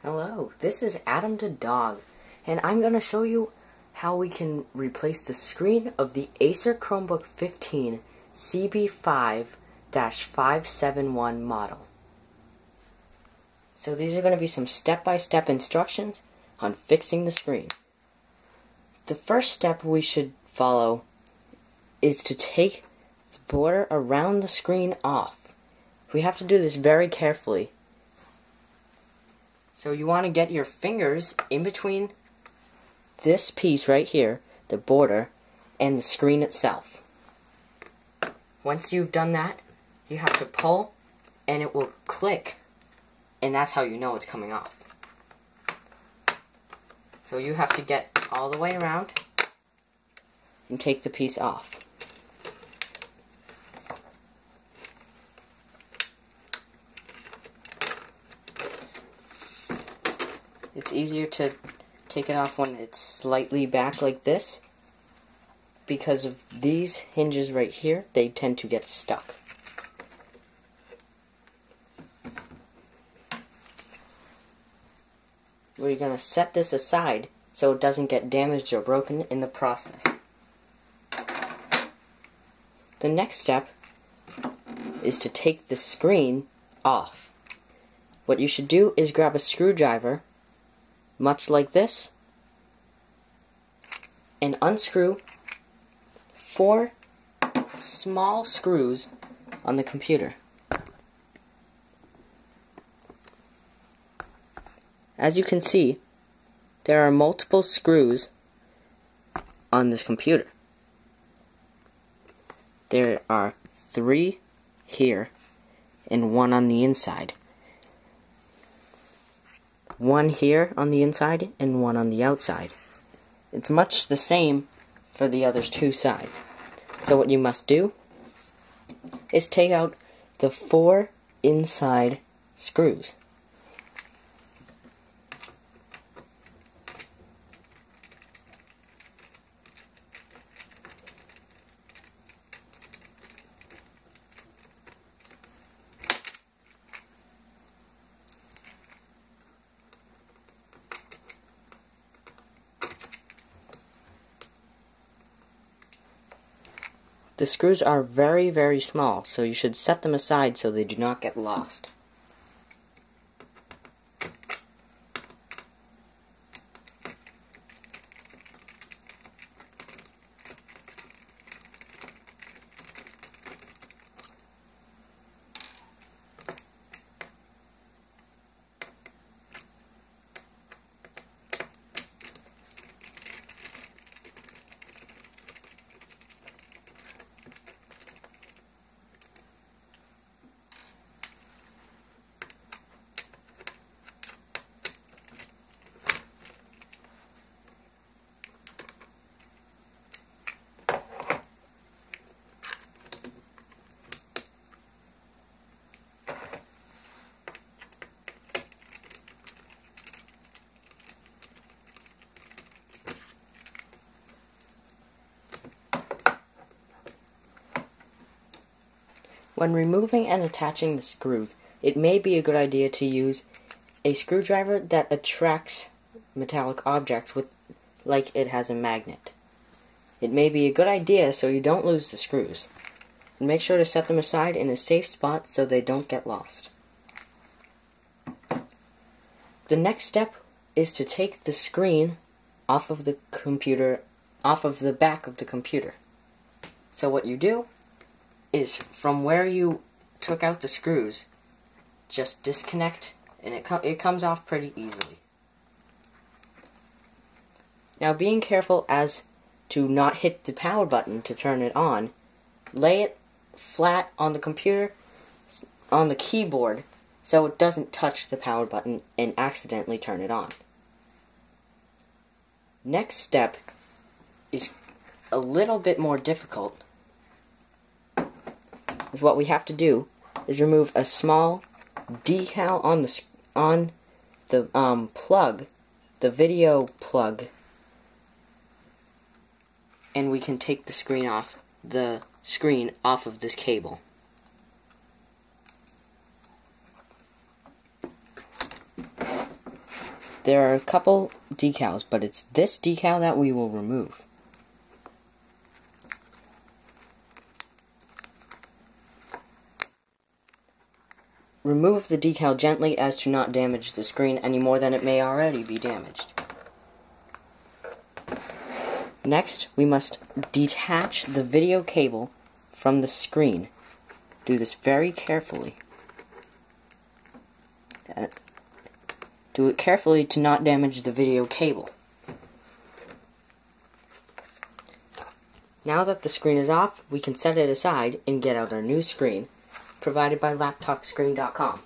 Hello, this is Adam the Dog, and I'm going to show you how we can replace the screen of the Acer Chromebook 15 CB5-571 model. So these are going to be some step-by-step instructions on fixing the screen. The first step we should follow is to take the border around the screen off. We have to do this very carefully. So you want to get your fingers in between this piece right here, the border, and the screen itself. Once you've done that, you have to pull, and it will click, and that's how you know it's coming off. So you have to get all the way around and take the piece off. It's easier to take it off when it's slightly back like this, because of these hinges right here, they tend to get stuck. We're going to set this aside so it doesn't get damaged or broken in the process. The next step is to take the screen off. What you should do is grab a screwdriver, much like this, and unscrew 4 small screws on the computer. As you can see, there are multiple screws on this computer. There are 3 here and 1 on the inside. 1 here on the inside and 1 on the outside. It's much the same for the other 2 sides. So what you must do is take out the 4 inside screws. The screws are very, very small, so you should set them aside so they do not get lost. When removing and attaching the screws, it may be a good idea to use a screwdriver that attracts metallic objects like it has a magnet. It may be a good idea so you don't lose the screws. And make sure to set them aside in a safe spot so they don't get lost. The next step is to take the screen off of the computer, off of the back of the computer. So what you do is, from where you took out the screws, just disconnect, and it comes off pretty easily. Now, being careful as to not hit the power button to turn it on, lay it flat on the computer, on the keyboard, so it doesn't touch the power button and accidentally turn it on. Next step is a little bit more difficult. What we have to do is remove a small decal on the plug, the video plug, and we can take the screen off of this cable. There are a couple decals, but it's this decal that we will remove. Remove the decal gently as to not damage the screen any more than it may already be damaged. Next, we must detach the video cable from the screen. Do this very carefully. Do it carefully to not damage the video cable. Now that the screen is off, we can set it aside and get out our new screen, provided by laptopscreen.com.